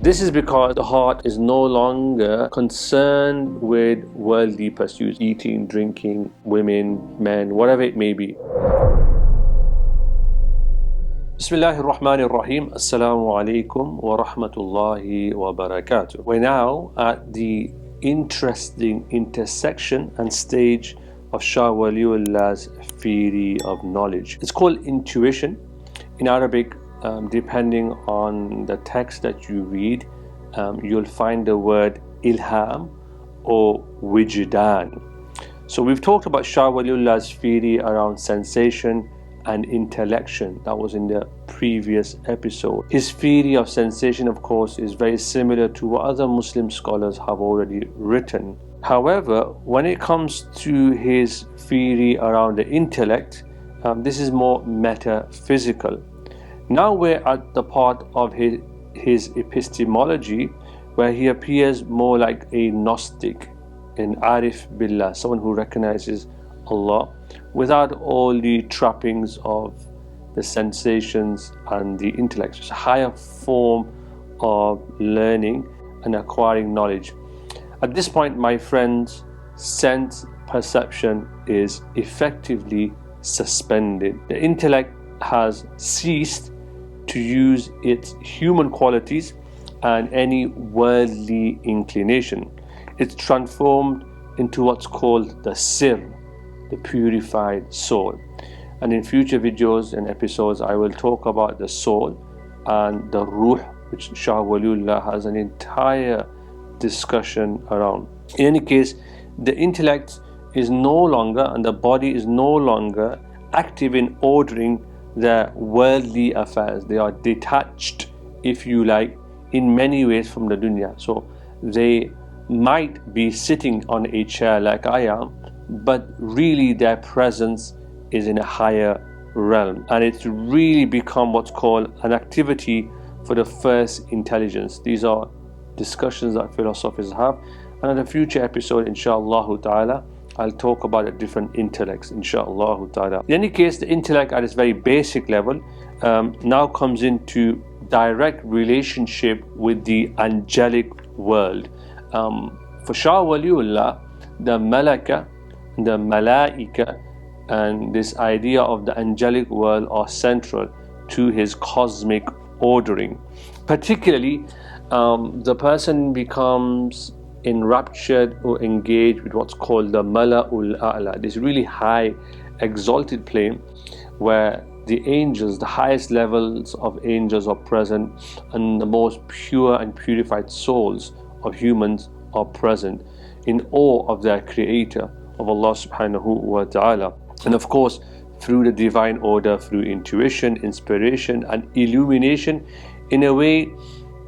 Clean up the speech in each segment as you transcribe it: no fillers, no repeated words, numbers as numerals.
This is because the heart is no longer concerned with worldly pursuits, eating, drinking, women, men, whatever it may be. Bismillahir Rahmanir Rahim. Assalamu alaikum wa rahmatullahi wa barakatuh. We're now at the interesting intersection and stage of Shah Wali Allah's theory of knowledge. It's called intuition. In Arabic, depending on the text that you read, you'll find the word ilham or wijdan. So we've talked about Shah Wali Allah's theory around sensation and intellection. That was in the previous episode. His theory of sensation, of course, is very similar to what other Muslim scholars have already written. However, when it comes to his theory around the intellect, this is more metaphysical. Now we're at the part of his epistemology where he appears more like a Gnostic, an Arif Billah, someone who recognizes Allah without all the trappings of the sensations and the intellect. It's a higher form of learning and acquiring knowledge. At this point, my friends, sense perception is effectively suspended. The intellect has ceased to use its human qualities and any worldly inclination. It's transformed into what's called the sir, the purified soul. And in future videos and episodes, I will talk about the soul and the ruh, which Shah Wali Allah has an entire discussion around. In any case, the intellect is no longer, and the body is no longer active in ordering their worldly affairs. They are detached, if you like, in many ways from the dunya. So they might be sitting on a chair like I am, but really their presence is in a higher realm, and it's really become what's called an activity for the first intelligence. These are discussions that philosophers have, and in a future episode, inshallah ta'ala, I'll talk about the different intellects, inshallah ta'ala. In any case, the intellect at its very basic level now comes into direct relationship with the angelic world. For Shah Wali Allah, the Malaka, the Malaika, and this idea of the angelic world are central to his cosmic ordering. Particularly, the person becomes enraptured or engaged with what's called the Malakul Allah, this really high exalted plane where the angels, the highest levels of angels are present, and the most pure and purified souls of humans are present in awe of their creator, of Allah subhanahu wa ta'ala. And of course, through the divine order, through intuition, inspiration and illumination, in a way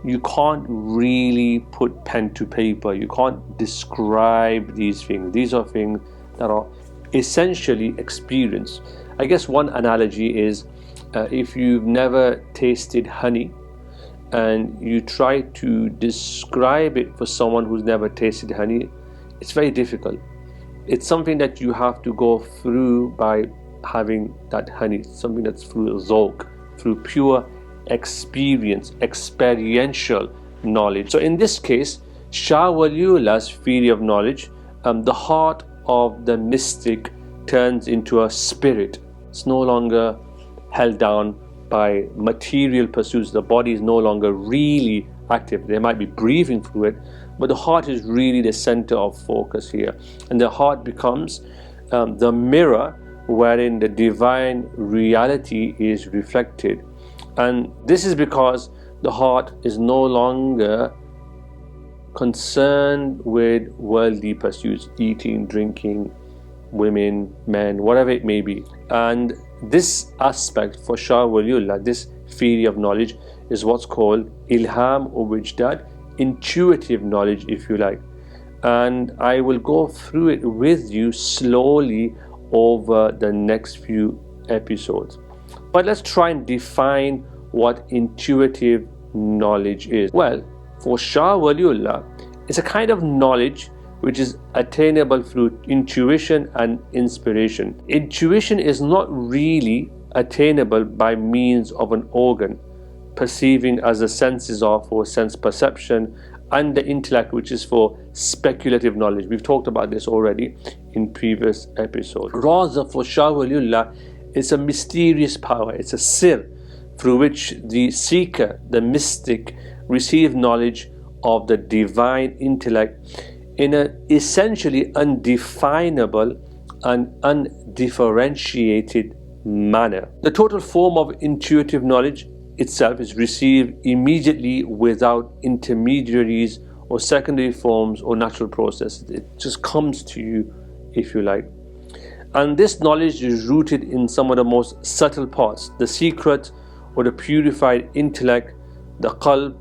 you can't really put pen to paper. You can't describe these things. These are things that are essentially experienced. I guess one analogy is if you've never tasted honey and you try to describe it for someone who's never tasted honey, it's very difficult. It's something that you have to go through by having that honey, something that's through zawq, through pure experience, experiential knowledge. So in this case, Shah Wali Allah's theory of knowledge, the heart of the mystic turns into a spirit. It's no longer held down by material pursuits. The body is no longer really active. They might be breathing through it, but the heart is really the center of focus here. And the heart becomes the mirror wherein the divine reality is reflected. And this is because the heart is no longer concerned with worldly pursuits, eating, drinking, women, men, whatever it may be. And this aspect for Shah Wali Allah, this theory of knowledge, is what's called ilham or wijdan, intuitive knowledge, if you like. And I will go through it with you slowly over the next few episodes. But let's try and define what intuitive knowledge is. Well, for Shah Wali Allah, it's a kind of knowledge which is attainable through intuition and inspiration. Intuition is not really attainable by means of an organ, perceiving as the senses are for sense perception, and the intellect, which is for speculative knowledge. We've talked about this already in previous episodes. Rather, for Shah Wali Allah, it's a mysterious power, it's a sir through which the seeker, the mystic, receive knowledge of the divine intellect in an essentially undefinable and undifferentiated manner. The total form of intuitive knowledge itself is received immediately without intermediaries or secondary forms or natural processes. It just comes to you, if you like. And this knowledge is rooted in some of the most subtle parts, the secret or the purified intellect, the qalb,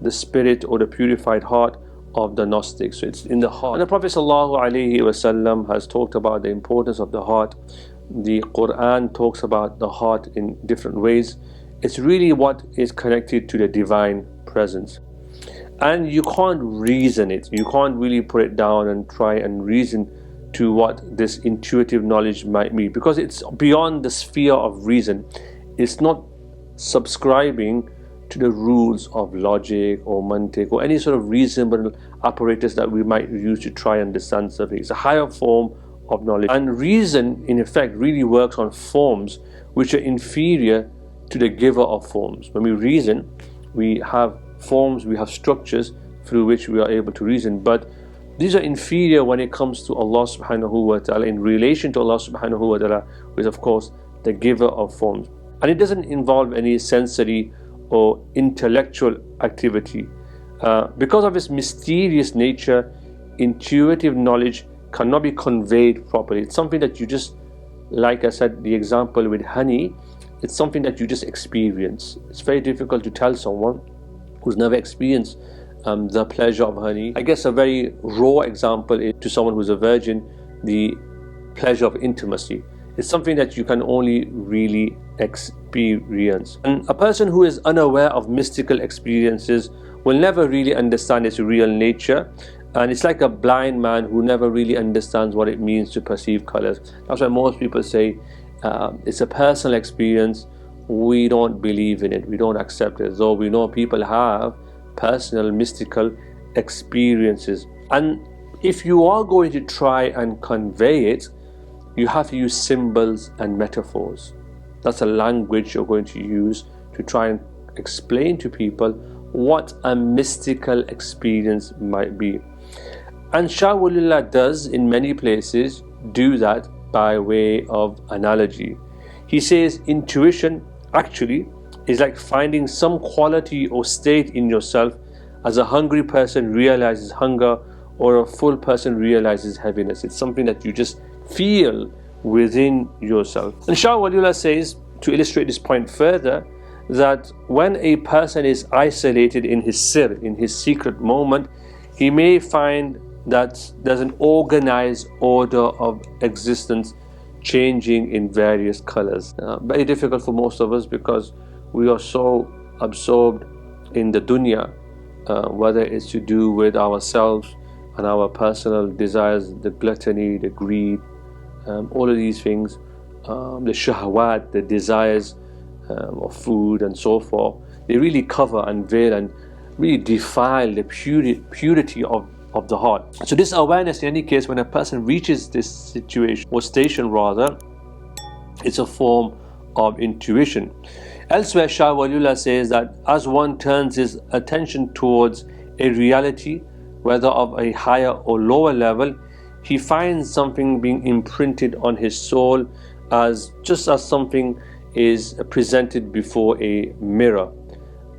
the spirit or the purified heart of the Gnostic. So it's in the heart. And the Prophet ﷺ has talked about the importance of the heart. The Quran talks about the heart in different ways. It's really what is connected to the divine presence. And you can't reason it. You can't really put it down and try and reason to what this intuitive knowledge might be, because it's beyond the sphere of reason. It's not subscribing to the rules of logic or mantiq or any sort of reasonable apparatus that we might use to try and understand something. It's a higher form of knowledge. And reason, in effect, really works on forms which are inferior to the giver of forms. When we reason, we have forms, we have structures through which we are able to reason, but these are inferior when it comes to Allah subhanahu wa ta'ala, in relation to Allah subhanahu wa ta'ala, who is of course the giver of forms. And it doesn't involve any sensory or intellectual activity. Because of its mysterious nature, intuitive knowledge cannot be conveyed properly. It's something that you just, like I said, the example with honey, it's something that you just experience. It's very difficult to tell someone who's never experienced the pleasure of honey. I guess a very raw example is to someone who's a virgin, the pleasure of intimacy. It's something that you can only really experience. And a person who is unaware of mystical experiences will never really understand its real nature. And it's like a blind man who never really understands what it means to perceive colors. That's why most people say it's a personal experience. We don't believe in it. We don't accept it. Though we know people have personal mystical experiences. And if you are going to try and convey it, you have to use symbols and metaphors. That's a language you're going to use to try and explain to people what a mystical experience might be. And Shah Wali Allah does in many places do that by way of analogy. He says intuition actually is like finding some quality or state in yourself as a hungry person realizes hunger or a full person realizes heaviness. It's something that you just feel within yourself. And Shah Wali Allah says, to illustrate this point further, that when a person is isolated in his sir, in his secret moment, he may find that there's an organized order of existence changing in various colors. Very difficult for most of us because we are so absorbed in the dunya, whether it's to do with ourselves and our personal desires, the gluttony, the greed, all of these things, the shahwat, the desires of food and so forth, they really cover and veil and really defile the purity of the heart. So this awareness, in any case, when a person reaches this situation or station rather, it's a form of intuition. Elsewhere, Shah Wali Allah says that as one turns his attention towards a reality, whether of a higher or lower level, he finds something being imprinted on his soul just as something is presented before a mirror.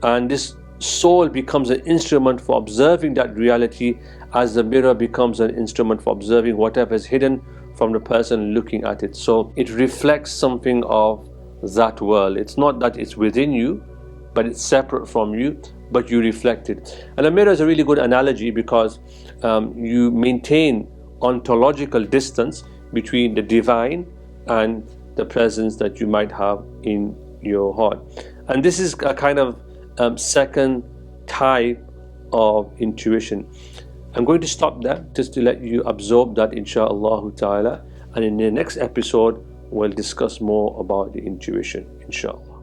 And this soul becomes an instrument for observing that reality, as the mirror becomes an instrument for observing whatever is hidden from the person looking at it. So it reflects something of that world. It's not that it's within you, but it's separate from you, but you reflect it. And a mirror is a really good analogy because you maintain ontological distance between the divine and the presence that you might have in your heart. And this is a kind of second type of intuition. I'm going to stop there just to let you absorb that, insha'Allah ta'ala, and in the next episode we'll discuss more about the intuition, inshallah.